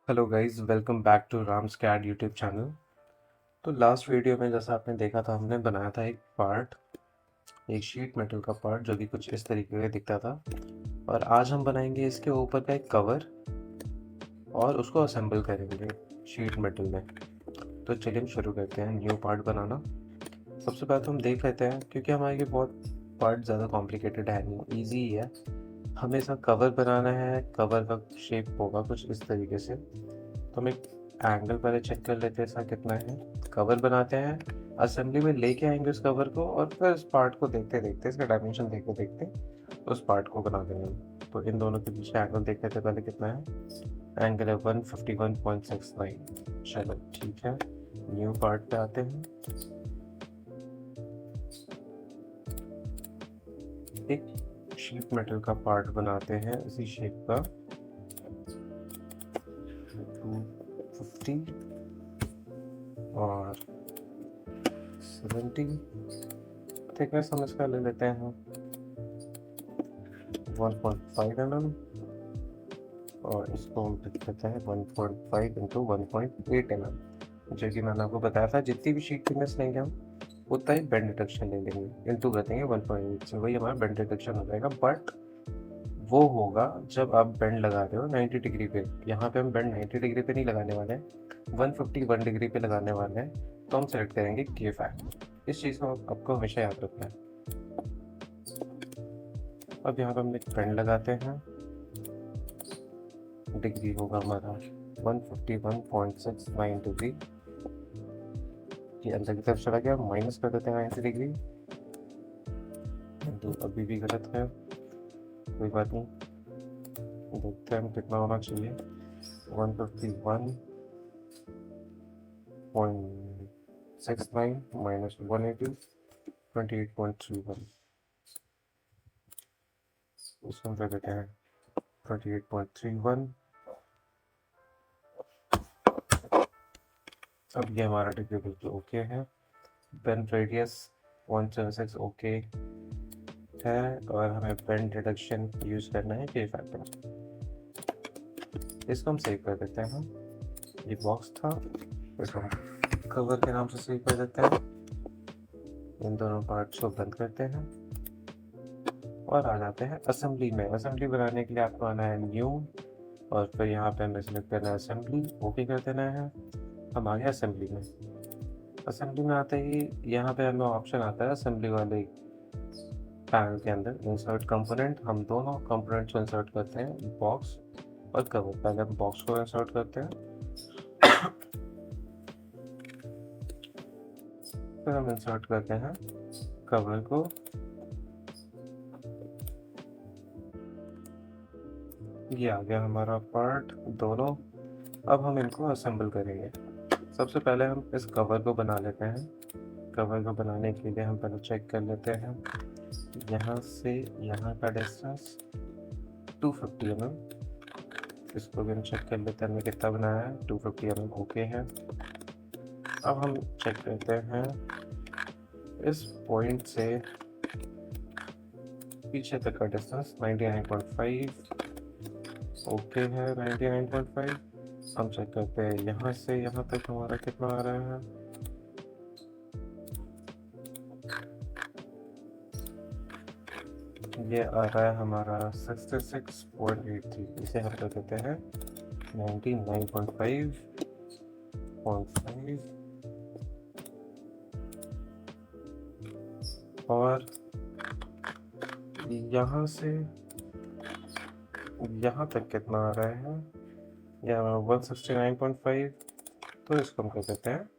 Hello guys, welcome back to Rams CAD YouTube channel. तो last video में जैसा आपने देखा था, हमने बनाया था एक शीट मेटल का पार्ट जो कि कुछ इस तरीके का दिखता था। और आज हम बनाएंगे इसके ऊपर का एक कवर और उसको असेंबल करेंगे शीट मेटल में। तो चलिए हम शुरू करते हैं न्यू पार्ट बनाना। सबसे पहले तो हम देख लेते हैं, क्योंकि हमारे ये बहुत पार्ट ज़्यादा कॉम्प्लिकेटेड है नहीं, ईजी ही है। हमें इसका कवर बनाना है। कवर का शेप होगा कुछ इस तरीके से। तो हम एक एंगल पहले चेक कर लेते हैं इसका कितना है। कवर बनाते हैं, असेंबली में लेके आएंगे उस कवर को, और फिर इस पार्ट को देखते देखते, इसका डायमेंशन देखते देखते उस पार्ट को बना देंगे। तो इन दोनों के बीच एंगल देख लेते हैं पहले कितना है। एंगल है 151.69। चलो ठीक है, न्यू पार्ट पे आते हैं। एक शीट मेटल का पार्ट बनाते हैं इसी शेप का, 250 और 70 थिकनेस हम इसका ले लेते हैं 1.5 mm, और इसको हम लिख देते हैं 1.5 इंटू 1.8 mm। जो कि मैंने आपको बताया था, जितनी भी शीट थिकनेस लेंगे हम उतना ही बेंड रिडक्शन ले लेंगे, इंटू कर देंगे 1.8 से, वही हमारा बेंड रिडक्शन हो जाएगा। बट वो होगा जब आप बेंड लगा रहे हो 90 डिग्री पे। यहाँ पे हम बेंड 90 डिग्री पे नहीं लगाने वाले हैं, 151 डिग्री पे लगाने वाले हैं। तो हम सेलेक्ट करेंगे के फैक्ट। इस चीज़ को आपको हमेशा याद रखना है। अब यहाँ पे हम एक बेंड लगाते हैं, डिग्री होगा हमारा 151.69 डिग्री। ये अंदर की तरफ चला गया, माइनस कर देते हैं 90 डिग्री। तो अभी भी गलत है, कोई बात नहीं, देखते हैं हम कितना होना चाहिए। 151.69 माइनस 180, 28.31। इसको हम कर देते हैं 28.31। अब ये हमारा डिग्री बिल्कुल ओके है। बेंड रेडियस 0.76 ओके है, और हमें बेंड रिडक्शन यूज करना है के फैक्टर। इसको हम सेव कर देते हैं। ये बॉक्स था, इसको हम कवर के नाम से सेव कर देते हैं। इन दोनों पार्ट्स को बंद करते हैं और आ जाते हैं असेंबली में। असेंबली बनाने के लिए आपको आना है न्यू, और फिर यहाँ पे हमें सेलेक्ट करना है असेंबली, ओके कर देना है। हम आ गए असेंबली में। असेंबली में आते ही यहाँ पे हमें ऑप्शन आता है असेंबली वाले पैनल के अंदर, इंसर्ट कंपोनेंट। हम दोनों कंपोनेंट्स को इंसर्ट करते हैं, बॉक्स और कवर। पहले हम बॉक्स को इंसर्ट करते हैं, फिर हम इंसर्ट करते हैं कवर को। ये आ गया हमारा पार्ट दोनों। अब हम इनको असेंबल करेंगे। सबसे पहले हम इस कवर को बना लेते हैं। कवर को बनाने के लिए हम पहले चेक कर लेते हैं, यहाँ से यहाँ का डिस्टेंस 250 mm। इसको भी हम चेक कर लेते हैं हमने कितना बनाया है, 250 mm ओके है। अब हम चेक करते हैं इस पॉइंट से पीछे तक का डिस्टेंस 99.5 ओके है। 99.5 हम चेक करते हैं यहाँ से यहाँ तक हमारा कितना आ रहा है। ये आ रहा है हमारा 66.83। इसे हम कर देते हैं 99.5 और यहाँ से यहाँ तक कितना आ रहा है, यहाँ 169.5। तो इसको हम कर देते हैं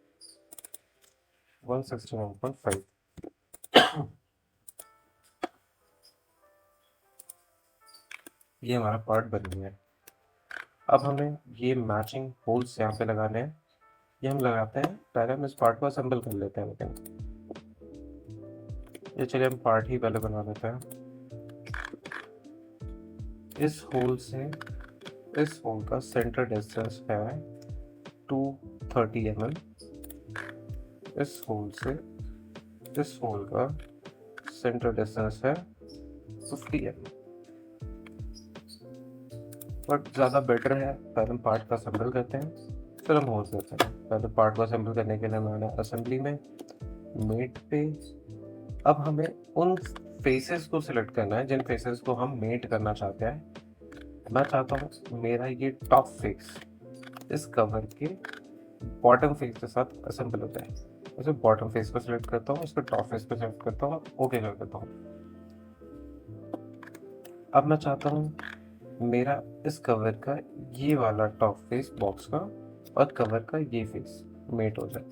169.5। ये हमारा पार्ट बन गया है। अब हमें ये मैचिंग होल्स यहाँ पे लगाने हैं। ये हम लगाते हैं, पहले हम इस पार्ट को असेंबल कर लेते हैं। लेकिन ये चलिए हम पार्ट ही पहले बना लेते हैं। इस होल से इस होल का सेंटर डिस्टेंस है 230 mm। इस होल से इस होल का सेंटर डिस्टेंस है 50 mm। बट ज़्यादा बेटर है पहले हम पार्ट का असेंबल करते हैं, फिर हम होल्स करते हैं। पहले पार्ट को असेंबल करने के लिए मैंने असेंबली में मेट पे, अब हमें उन फेसेस को सिलेक्ट करना है जिन फेसेस को हम मेट करना चाहते हैं। मैं चाहता हूँ मेरा ये टॉप फेस इस कवर के बॉटम फेस के साथ असेंबल हो जाए। उसे बॉटम फेस को सिलेक्ट करता हूँ, उसको टॉप फेस को सिलेक्ट करता हूँ, ओके कर देता हूँ। अब मैं चाहता हूँ मेरा इस कवर का ये वाला टॉप फेस बॉक्स का और कवर का ये फेस मेट हो जाए।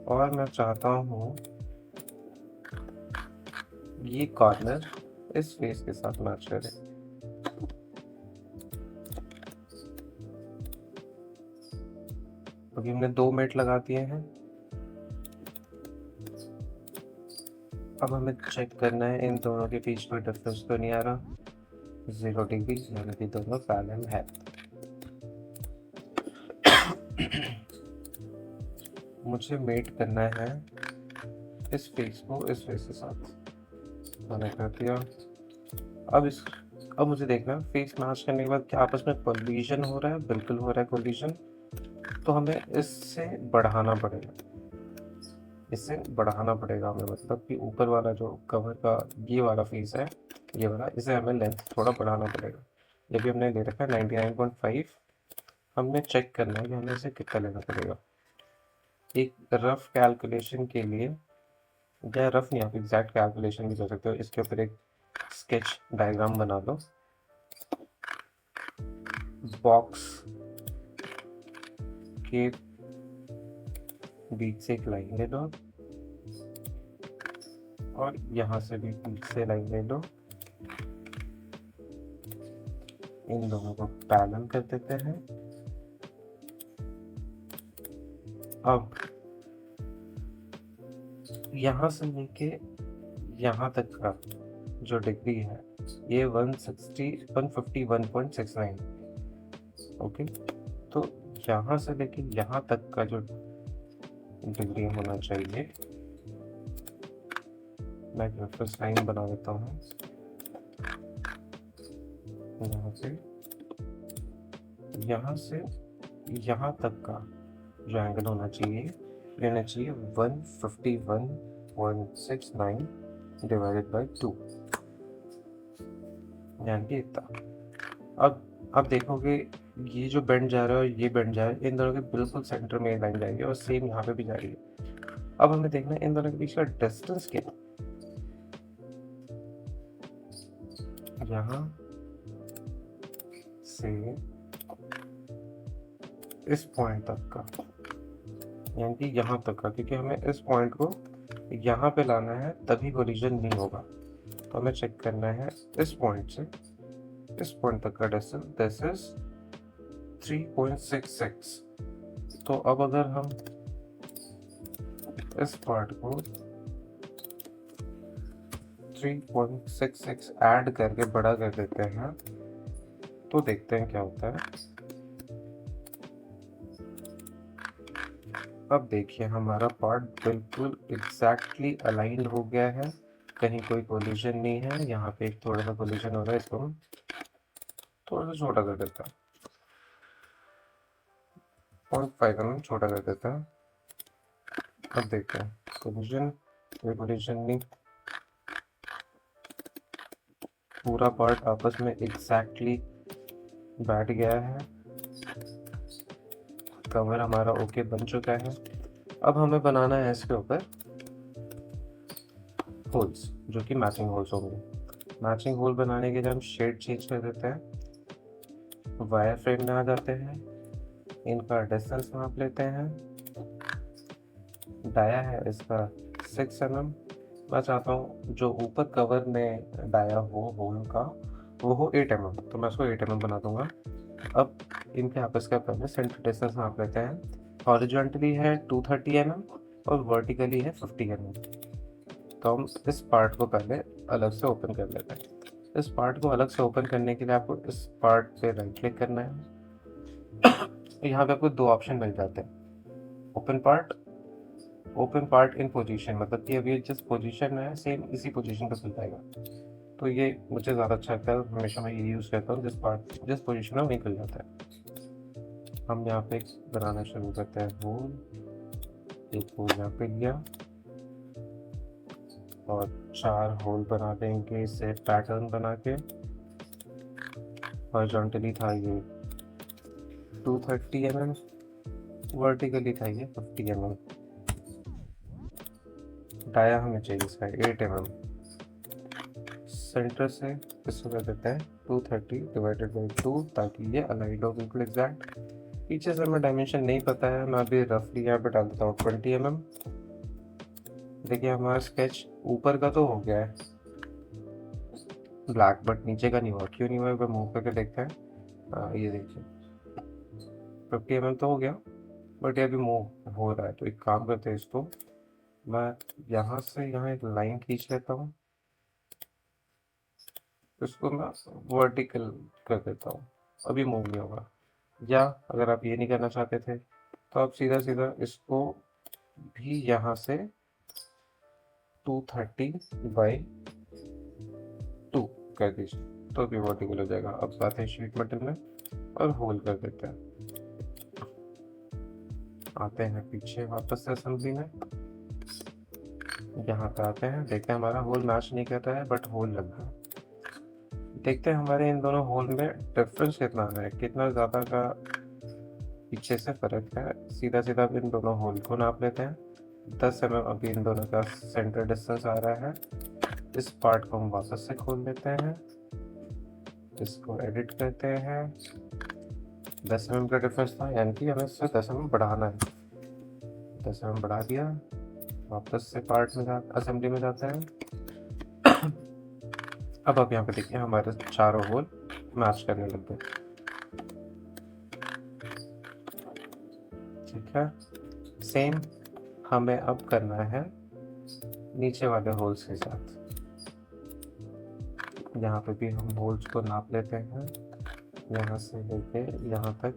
और मैं चाहता हूँ ये कॉर्नर इस फेस के साथ मैच करे। अभी हमने 2 मेट लगा दिए हैं। अब हमें चेक करना है इन दोनों के बीच कोई डिफरेंस तो नहीं आ रहा। 0 डिग्री, यानी कि दोनों पैरेलल है। मुझे मेट करना है इस फेस को इस फेस के साथ। मैंने कर दिया। अब मुझे देखना फेस मैच करने के बाद क्या आपस में कोलिजन हो रहा है। बिल्कुल हो रहा है कोलिजन। तो हमें इससे बढ़ाना पड़ेगा, हमें, मतलब कि ऊपर वाला जो कवर का ये वाला फेस है, ये वाला, इसे हमें लेंथ थोड़ा बढ़ाना पड़ेगा। ये भी हमने ले रखा है 99.5। हमने चेक करना है कि हमें इसे कितना लेना पड़ेगा। एक रफ कैलकुलेशन के लिए, या रफ नहीं, आप एग्जैक्ट कैलकुलेशन भी कर सकते हो। इसके ऊपर एक स्केच डायग्राम बना दो। बॉक्स के बीच से एक लाइन ले लो और यहाँ से भी बीच से लाइन ले लो। इन दोनों को पैरेलल कर देते हैं। अब यहाँ से लेके यहाँ तक का जो डिग्री है ये 151.69। ओके, तो यहाँ से लेके यहाँ तक का जो डिग्री होना चाहिए, मैं रेफरेंस लाइन बना देता हूँ। यहाँ से यहाँ तक का जो एंगल होना चाहिए, लेना चाहिए 151.69 डिवाइडेड बाई 2, यानी कि इतना। अब देखोगे ये जो बेंड जा रहा है और ये बेंड जा रहा है, इन दोनों के बिल्कुल सेंटर में लाइन जाएगी और सेम यहाँ पे भी जाएगी। अब हमें देखना है इन दोनों के बीच का डिस्टेंस क्या, यहाँ से इस पॉइंट तक का, यानी कि यहाँ तक का, क्योंकि हमें इस पॉइंट को यहाँ पे लाना है तभी कोलिजन नहीं होगा। तो हमें चेक करना है इस पॉइंट से इस पॉइंट तक का डिस्टेंस, दिस इज 3.66। तो अब अगर हम इस पार्ट को 3.66 ऐड करके बड़ा कर देते हैं तो देखते हैं क्या होता है। अब देखिए हमारा पार्ट बिल्कुल एग्जैक्टली अलाइंड हो गया है, कहीं कोई कोलिजन नहीं है। यहाँ पे एक थोड़ा सा कोलिजन हो रहा है, इसको हम थोड़ा सा छोटा कर देता है, 0.5 mm छोटा कर देता है। अब देखते हैं कोलिजन, कोई कोलिजन नहीं, पूरा पार्ट आपस में एग्जैक्टली बैठ गया है। कवर हमारा ओके बन चुका है। अब हमें बनाना है इसके ऊपर होल्स, जो कि मैचिंग होल्स होंगे। मैचिंग होल बनाने के लिए हम शेड चेंज कर देते हैं, वायर फ्रेम में आ जाते हैं, इनका डिस्टेंस नाप लेते हैं। डाया है इसका 6 mm। मैं चाहता हूँ जो ऊपर कवर में डाया हो होल का वो हो 8 mm, तो मैं उसको 8 mm बना दूंगा। अब इनके आपस का पहले सेंटर डिस्टेंस नाप लेते हैं। हॉरिजॉन्टली है 230 mm और वर्टिकली है 50 mm। तो हम इस पार्ट को पहले अलग से ओपन कर लेते हैं। इस पार्ट को अलग से ओपन करने के लिए आपको इस पार्ट पे राइट क्लिक करना है। यहाँ पे आपको 2 ऑप्शन मिल जाते हैं, ओपन पार्ट इन पोजीशन, मतलब कि अभी जिस पोजीशन में है सेम इसी पोजीशन पे खुल जाएगा। तो ये मुझे ज़्यादा अच्छा लगता है, हमेशा मैं ये यूज़ करता हूँ। जिस पोजीशन में वहीं खुल जाता है। हम यहाँ पे बनाना शुरू करते हैं होल। एक होल यहाँ पे लिया और 4 होल बना देंगे इसे पैटर्न बना के। हॉरिजॉन्टली था ये 230 mm, वर्टिकली था ये 50 mm। डाया हमें चाहिए इसका 8 mm। सेंटर से इसको कर देते हैं 230 डिवाइडेड बाई 2, ताकि ये अलाइड हो बिल्कुल एग्जैक्ट। पीछे से हमें डायमेंशन नहीं पता है, मैं अभी रफली यहाँ पे डाल देता हूँ 20 mm। देखिए हमारा स्केच ऊपर का तो हो गया है ब्लैक, बट नीचे का नहीं हुआ। क्यों नहीं हुआ, एक बार मूव करके देखते हैं। ये देखिए 50 mm तो हो गया, बट ये अभी मूव हो रहा है। तो एक काम करते हैं, इसको मैं यहाँ से यहाँ एक लाइन खींच लेता हूँ, इसको मैं वर्टिकल कर देता हूँ, अभी मूव नहीं होगा। या अगर आप ये नहीं करना चाहते थे तो आप सीधा सीधा इसको भी यहाँ से 230/2 कर दीजिए, तो भी वर्टिकल हो जाएगा। अब बात है शीट मेटल में, और होल कर देते हैं। आते हैं पीछे वापस से असेंबली में, यहाँ पे आते हैं, देखते हैं हमारा होल मैच नहीं कर रहा है, बट होल लग रहा है। देखते हैं हमारे इन दोनों होल में डिफरेंस कितना है, कितना ज़्यादा का पीछे से फर्क है। सीधा सीधा इन दोनों होल को नाप लेते हैं। 10 mm अभी इन दोनों का सेंटर डिस्टेंस आ रहा है। इस पार्ट को हम वापस से खोल लेते हैं, इसको एडिट करते हैं। 10 mm का डिफरेंस था, यानी कि हमें इससे 10 mm बढ़ाना है। 10 mm बढ़ा दिया, वापस से पार्ट में असेंबली में जाते हैं। अब आप यहाँ पे देखिए हमारे चारों होल मैच करने लग गए। ठीक है, सेम हमें अब करना है नीचे वाले होल्स के साथ। यहाँ पे भी हम होल्स को नाप लेते हैं, यहाँ से लेके यहाँ तक।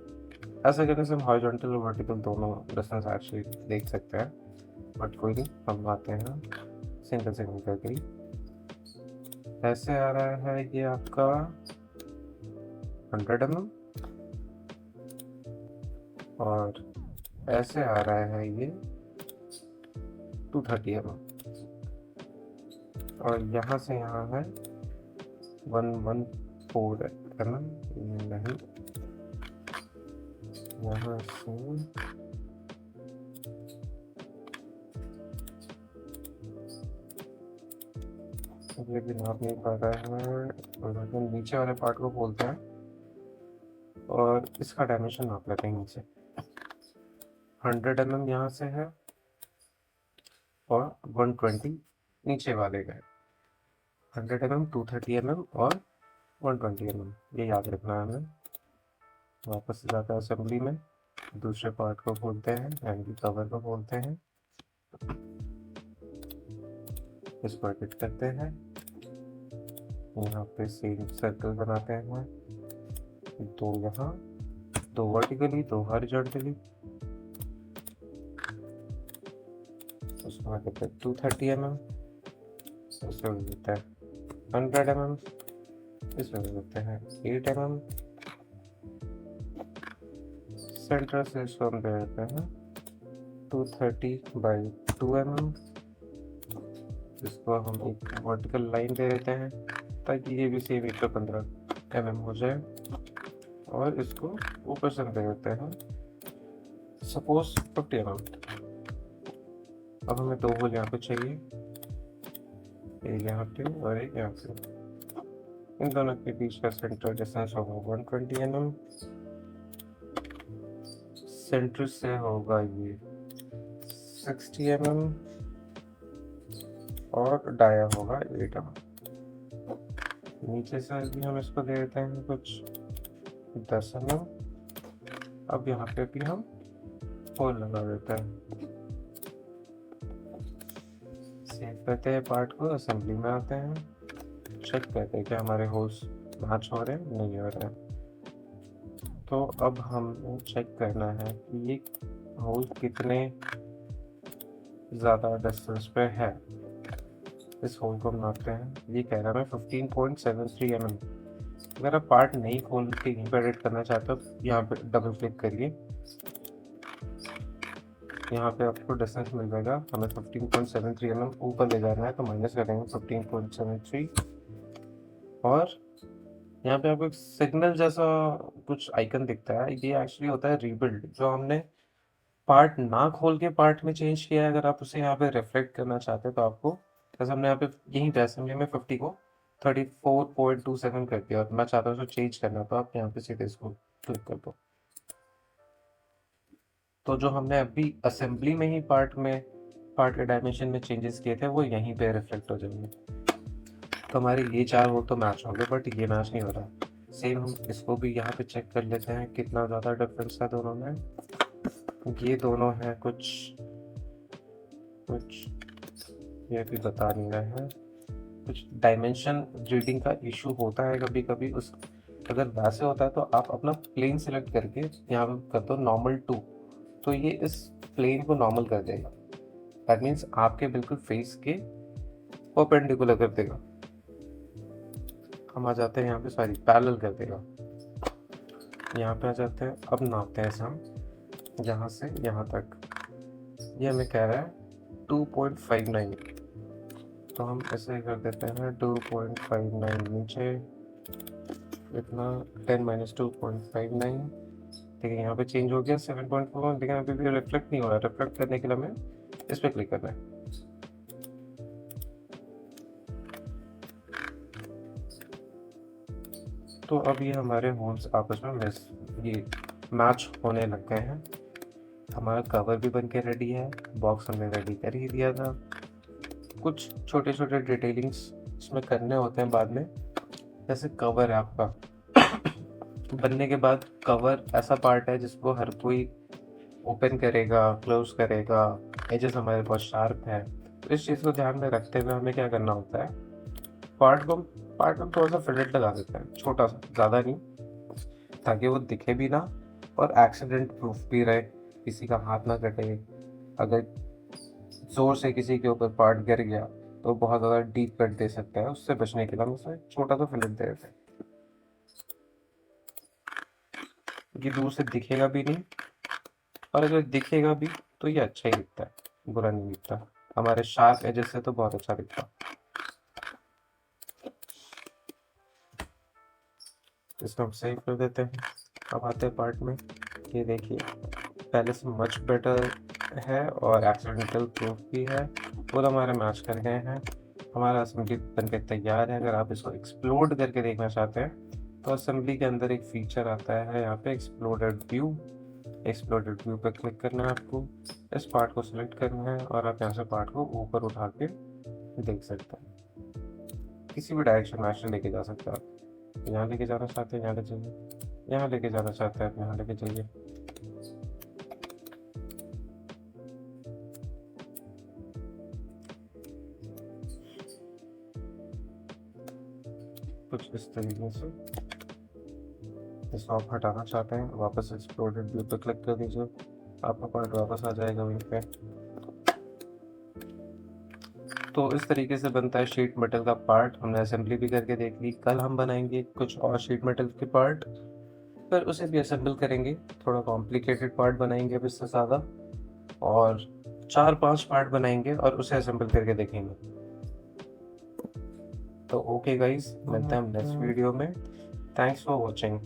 ऐसा करने से हम हॉरिजॉन्टल और वर्टिकल दोनों डिस्टेंस एक्चुअली देख सकते हैं, बट कोई नहीं, हम आते हैं सिंगल सिंगल करके। ऐसे आ रहा है ये आपका 100 mm, और ऐसे आ रहा है ये 230 mm, और यहाँ से यहाँ है 114 mm। नहीं, यहाँ से ये भी नाप नहीं पा रहा है, और नीचे वाले पार्ट को बोलते हैं और इसका डायमेंशन नाप लेते हैं नीचे। 100 mm यहाँ से है और 120 नीचे वाले का है। 100 mm, 230 mm और 120 mm, ये याद रखना है हमें। वापस से जाता है असेंबली में, दूसरे पार्ट को खोलते हैं, एंगल कवर को खोलते हैं, इसको एडिट करते हैं। यहाँ पे सेम सर्कल बनाते हैं, 2 यहाँ, 2 वर्टिकली, 2 हॉरिजॉन्टली। उसको आगे पे 230 mm, इसमें हो जाता है 100 mm, इसमें हो जाते हैं 8 mm। सेंटर से इसको हम दे देते हैं 230/2 mm। इसको हम एक वर्टिकल लाइन दे देते हैं, ताकि ये भी सेम 115 mm हो जाए, और इसको ऊपर से दे देते हैं सपोज 50 mm। अब हमें 2 होल यहाँ पे चाहिए, एक यहाँ पे और एक यहाँ पे। इन दोनों के बीच का सेंटर डिस्टेंस होगा 120 mm। सेंटर से होगा ये 60 mm, और डाया होगा 8 mm। नीचे से भी हम इसको दे देते हैं कुछ 10 mm। अब यहाँ पे भी हम होल लगा देते हैं। सेव करते हैं पार्ट को, असेंबली में आते हैं, चेक करते हैं कि हमारे होल्स मैच हो रहे हैं नहीं हो रहे हैं। तो अब हमें चेक करना है कि ये होल कितने ज़्यादा डिस्टेंस पे है। इस होल को हम नापते हैं, ये कह रहा है 15.73 mm। अगर आप पार्ट नहीं खोल के यहीं पर एडिट करना चाहते हो, यहाँ पे डबल क्लिक करिए, यहाँ पे आपको डिस्टेंस मिल जाएगा। हमें 15.73 mm ऊपर ले जाना है, तो माइनस करेंगे 15.73, और यहाँ पे आपको एक सिग्नल जैसा कुछ आइकन दिखता है, ये एक्चुअली होता है रीबिल्ड, जो हमने पार्ट ना खोल के पार्ट में चेंज किया है। अगर आप उसे यहाँ पे रिफ्लेक्ट करना चाहते हैं तो आपको, जैसे हमने यहाँ पे यहीं पे असेंबली में 50 को 34.27 कर दिया, और मैं चाहता हूँ उसको चेंज करना, तो आप यहाँ पे सीधे इसको क्लिक कर दो। तो जो हमने अभी असेंबली में ही पार्ट के डायमेंशन में चेंजेस किए थे, वो यहीं पे रिफ्लेक्ट हो जाएंगे। तो हमारे ये 4 वो तो मैच होंगे, बट ये मैच नहीं हो रहा। सेम हम इसको भी यहाँ पे चेक कर लेते हैं कितना ज़्यादा डिफरेंस है दोनों में। ये दोनों हैं कुछ ये भी बता नहीं रहे हैं, कुछ डायमेंशन रीडिंग का इशू होता है कभी कभी। उस अगर वैसे होता है तो आप अपना प्लेन सिलेक्ट करके यहाँ पे कर दो नॉर्मल 2, तो ये इस प्लेन को नॉर्मल कर देगा। दैट मीन्स आपके बिल्कुल फेस के परपेंडिकुलर कर देगा। हम आ जाते हैं यहाँ पे, सॉरी पैरेलल कर देगा। यहाँ पे आ जाते हैं, अब नापते हैं इसे हम यहाँ से यहाँ तक। ये हमें कह रहा है 2.59, तो हम ऐसे कर देते हैं 2.59 नीचे इतना 10 - 2.59। ठीक है, यहाँ पे चेंज हो गया 7.4, लेकिन अभी भी रिफ्लेक्ट नहीं हो रहा। रिफ्लेक्ट करने के लिए हमें इस पर क्लिक करना है। तो अब ये हमारे होल्स आपस में ये मैच होने लग गए हैं। हमारा कवर भी बन के रेडी है, बॉक्स हमने रेडी कर ही दिया था। कुछ छोटे छोटे डिटेलिंग्स इसमें करने होते हैं बाद में, जैसे कवर है आपका बनने के बाद। कवर ऐसा पार्ट है जिसको हर कोई ओपन करेगा, क्लोज करेगा, एजेस हमारे बहुत शार्प है। तो इस चीज़ को ध्यान में रखते हुए हमें क्या करना होता है, पार्ट में थोड़ा सा फिलेट लगा देते हैं, छोटा सा, ज़्यादा नहीं, ताकि वो दिखे भी ना और एक्सीडेंट प्रूफ भी रहे, किसी का हाथ ना कटे। अगर जोर से किसी के ऊपर पार्ट गिर गया तो बहुत ज़्यादा डीप कट दे सकता है, उससे बचने के लिए हम उसमें छोटा सा फिलेट दे देते हैं। ये दूर से दिखेगा भी नहीं, और अगर दिखेगा भी तो ये अच्छा ही दिखता है, बुरा नहीं दिखता। हमारे शार्प एजेस से तो बहुत अच्छा दिखता। इसको हम सेव कर देते हैं। अब आते हैं पार्ट में। ये देखिए पहले से मच बेटर है और एक्सीडेंटल प्रूफ भी है, वो हमारे मैच कर गए हैं। हमारा असेंबली बनकर तैयार है। अगर आप इसको एक्सप्लोड करके देखना चाहते हैं तो असेंबली के अंदर एक फीचर आता है यहाँ पे एक्सप्लोडेड व्यू। एक्सप्लोडेड व्यू पर क्लिक करना है आपको, इस पार्ट को सिलेक्ट करना है और आप यहाँ से पार्ट को ऊपर उठा के देख सकते हैं। किसी भी डायरेक्शन में लेके जा सकते हैं आप। यहाँ लेके जाना चाहते हैं यहाँ ले जाइए, यहाँ लेके जाना चाहते हैं आप यहाँ लेके जाइए। कुछ इस तरीके से। इसको आप हटाना चाहते हैं, वापस एक्सप्लोडेड व्यू पर क्लिक कर दीजिए, आपका पार्ट वापस आ जाएगा वहीं पे। तो इस तरीके से बनता है शीट मेटल का पार्ट। हमने असेंबली भी करके देख ली। कल हम बनाएंगे कुछ और शीट मेटल के पार्ट, फिर उसे भी असेंबल करेंगे। थोड़ा कॉम्प्लिकेटेड पार्ट बनाएंगे अब इससे ज़्यादा, और 4-5 पार्ट बनाएंगे और उसे असेंबल करके देखेंगे। तो ओके गाइस, मिलते हैं हम नेक्स्ट वीडियो में। Thanks for watching.